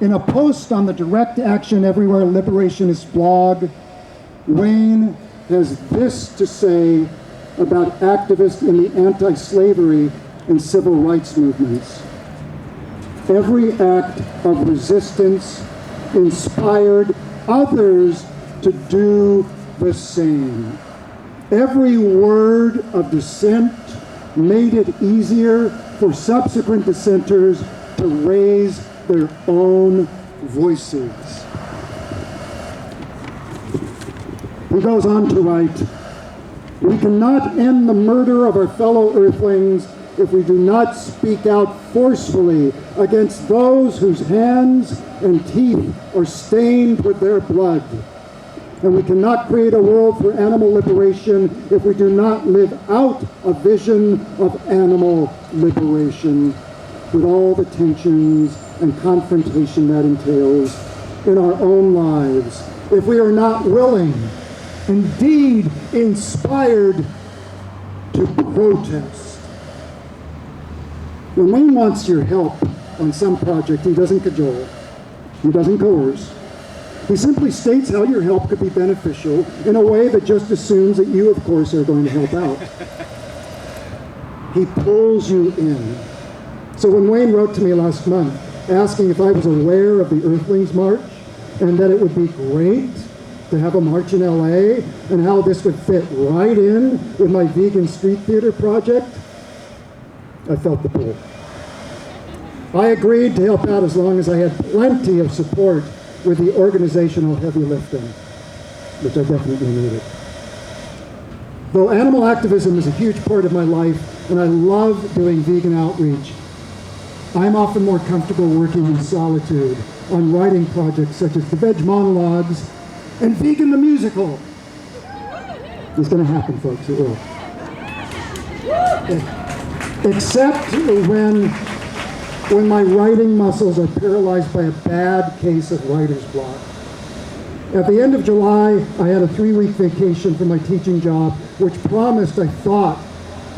In a post on the Direct Action Everywhere Liberationist blog, Wayne has this to say about activists in the anti-slavery and civil rights movements. Every act of resistance inspired others to do the same. Every word of dissent made it easier for subsequent dissenters to raise their own voices. He goes on to write, "We cannot end the murder of our fellow Earthlings if we do not speak out forcefully against those whose hands and teeth are stained with their blood. And we cannot create a world for animal liberation if we do not live out a vision of animal liberation, with all the tensions and confrontation that entails in our own lives, if we are not willing, indeed inspired, to protest." When Wayne wants your help on some project, he doesn't cajole, he doesn't coerce. He simply states how your help could be beneficial in a way that just assumes that you, of course, are going to help out. He pulls you in. So when Wayne wrote to me last month asking if I was aware of the Earthlings March and that it would be great to have a march in LA and how this would fit right in with my vegan street theater project, I felt the pull. I agreed to help out as long as I had plenty of support with the organizational heavy lifting, which I definitely needed. Though animal activism is a huge part of my life, and I love doing vegan outreach, I'm often more comfortable working in solitude on writing projects such as the Veg Monologues and Vegan the Musical. It's going to happen, folks, it will. Except when my writing muscles are paralyzed by a bad case of writer's block. At the end of July, I had a 3-week vacation from my teaching job, which promised, I thought,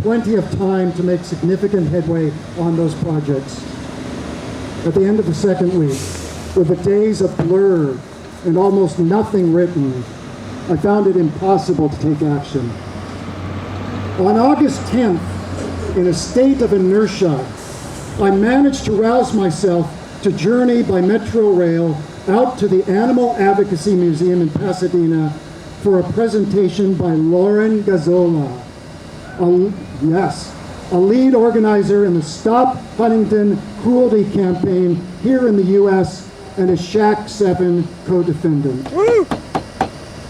plenty of time to make significant headway on those projects. At the end of the second week, with the days a blur and almost nothing written, I found it impossible to take action. On August 10th, in a state of inertia, I managed to rouse myself to journey by Metro Rail out to the Animal Advocacy Museum in Pasadena for a presentation by Lauren Gazzola, a lead organizer in the Stop Huntington Cruelty campaign here in the U.S. and a Shack 7 co-defendant. Woo!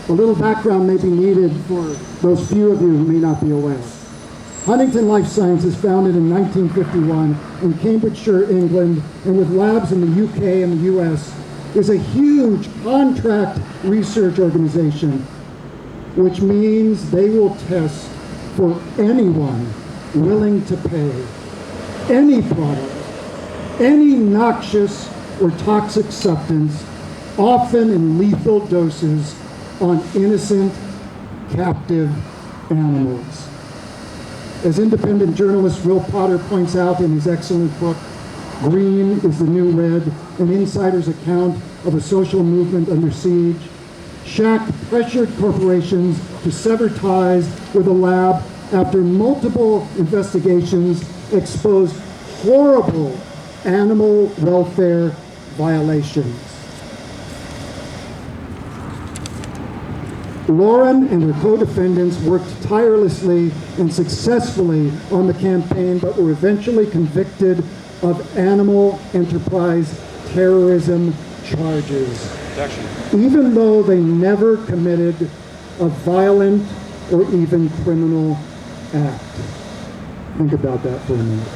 A little background may be needed for those few of you who may not be aware. Huntington Life Sciences, founded in 1951 in Cambridgeshire, England, and with labs in the UK and the US, is a huge contract research organization, which means they will test for anyone willing to pay any product, any noxious or toxic substance, often in lethal doses, on innocent, captive animals. As independent journalist Will Potter points out in his excellent book, Green is the New Red, an insider's account of a social movement under siege, Shack pressured corporations to sever ties with the lab after multiple investigations exposed horrible animal welfare violations. Lauren and her co-defendants worked tirelessly and successfully on the campaign, but were eventually convicted of animal enterprise terrorism charges, even though they never committed a violent or even criminal act. Think about that for a minute.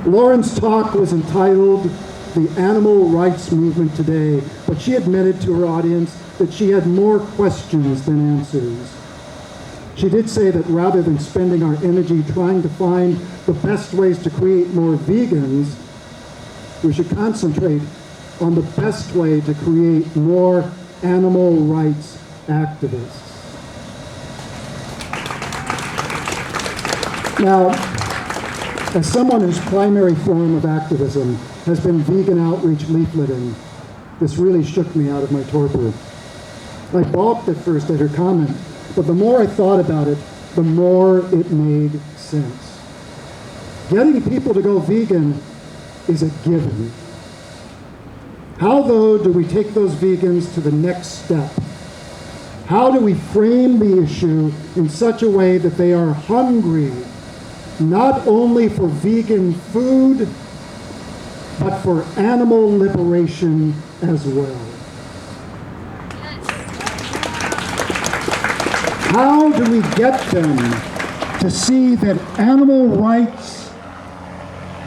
Lauren's talk was entitled "The Animal Rights Movement Today," but she admitted to her audience that she had more questions than answers. She did say that rather than spending our energy trying to find the best ways to create more vegans, we should concentrate on the best way to create more animal rights activists. Now, As someone whose primary form of activism has been vegan outreach leafleting, this really shook me out of my torpor. I balked at first at her comment, but the more I thought about it, the more it made sense. Getting people to go vegan is a given. How, though, do we take those vegans to the next step? How do we frame the issue in such a way that they are hungry, not only for vegan food, but for animal liberation as well? How do we get them to see that animal rights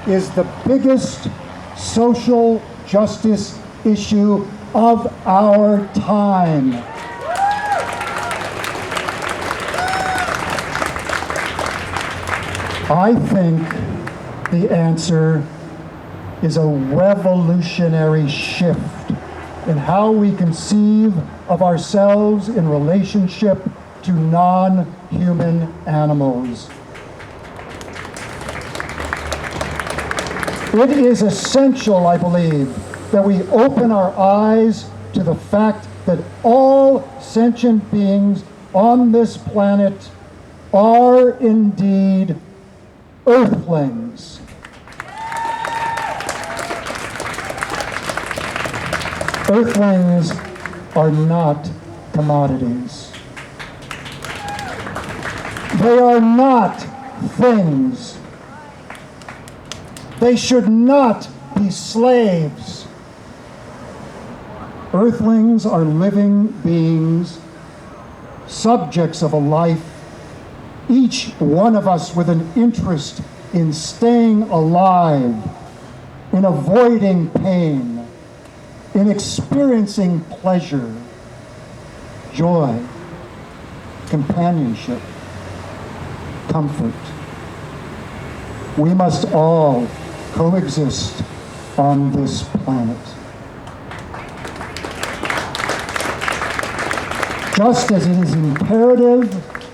is the biggest social justice issue of our time? I think the answer is a revolutionary shift in how we conceive of ourselves in relationship to non-human animals. It is essential, I believe, that we open our eyes to the fact that all sentient beings on this planet are indeed Earthlings. Earthlings are not commodities. They are not things. They should not be slaves. Earthlings are living beings, subjects of a life, each one of us with an interest in staying alive, in avoiding pain, in experiencing pleasure, joy, companionship, comfort. We must all coexist on this planet. Just as it is imperative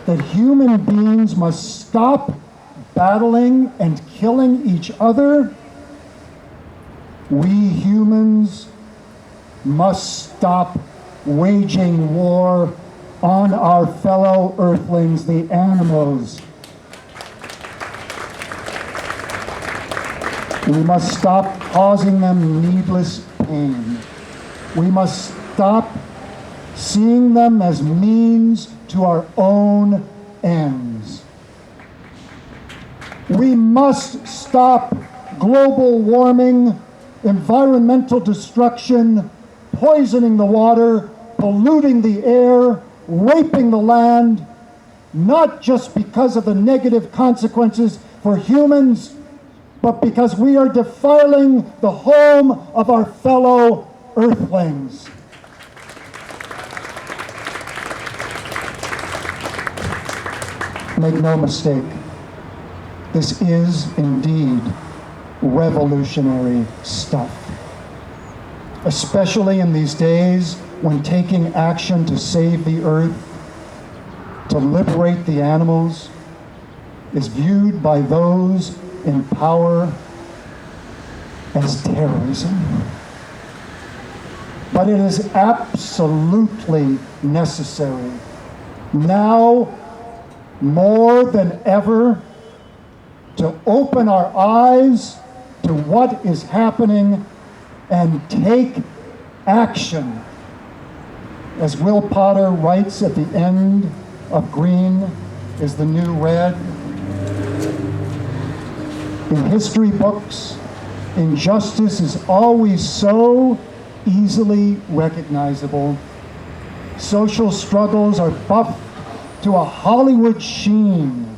that human beings must stop battling and killing each other, we humans must stop waging war on our fellow Earthlings, the animals. We must stop causing them needless pain. We must stop seeing them as means to our own ends. We must stop global warming, environmental destruction, poisoning the water, polluting the air, raping the land, not just because of the negative consequences for humans, but because we are defiling the home of our fellow Earthlings. Make no mistake, this is indeed revolutionary stuff, especially in these days when taking action to save the earth, to liberate the animals, is viewed by those in power as terrorism. But it is absolutely necessary, now more than ever, to open our eyes to what is happening and take action. As Will Potter writes at the end of Green is the New Red, in history books, injustice is always so easily recognizable. Social struggles are buffed to a Hollywood sheen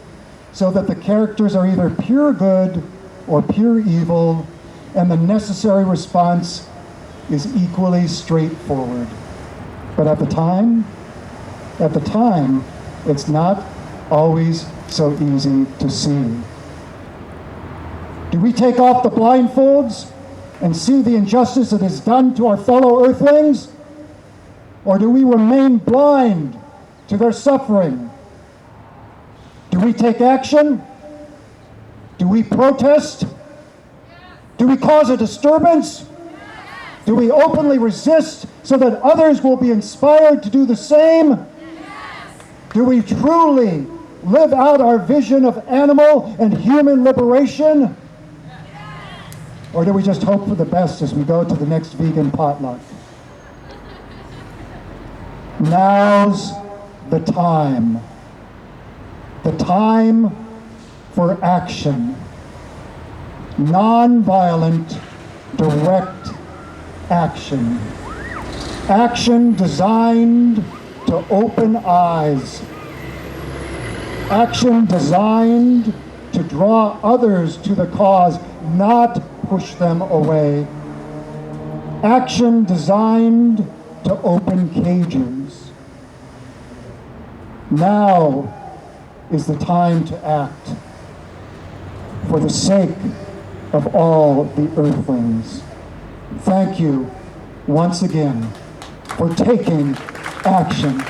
so that the characters are either pure good or pure evil, and the necessary response is equally straightforward. But at the time, it's not always so easy to see. Do we take off the blindfolds and see the injustice that is done to our fellow Earthlings? Or do we remain blind to their suffering? Do we take action? Do we protest? Do we cause a disturbance? Do we openly resist so that others will be inspired to do the same? Do we truly live out our vision of animal and human liberation? Or do we just hope for the best as we go to the next vegan potluck? Now's the time. The time for action. Nonviolent, direct action. Action designed to open eyes. Action designed to draw others to the cause, not push them away. Action designed to open cages. Now is the time to act for the sake of all the Earthlings. Thank you once again for taking action.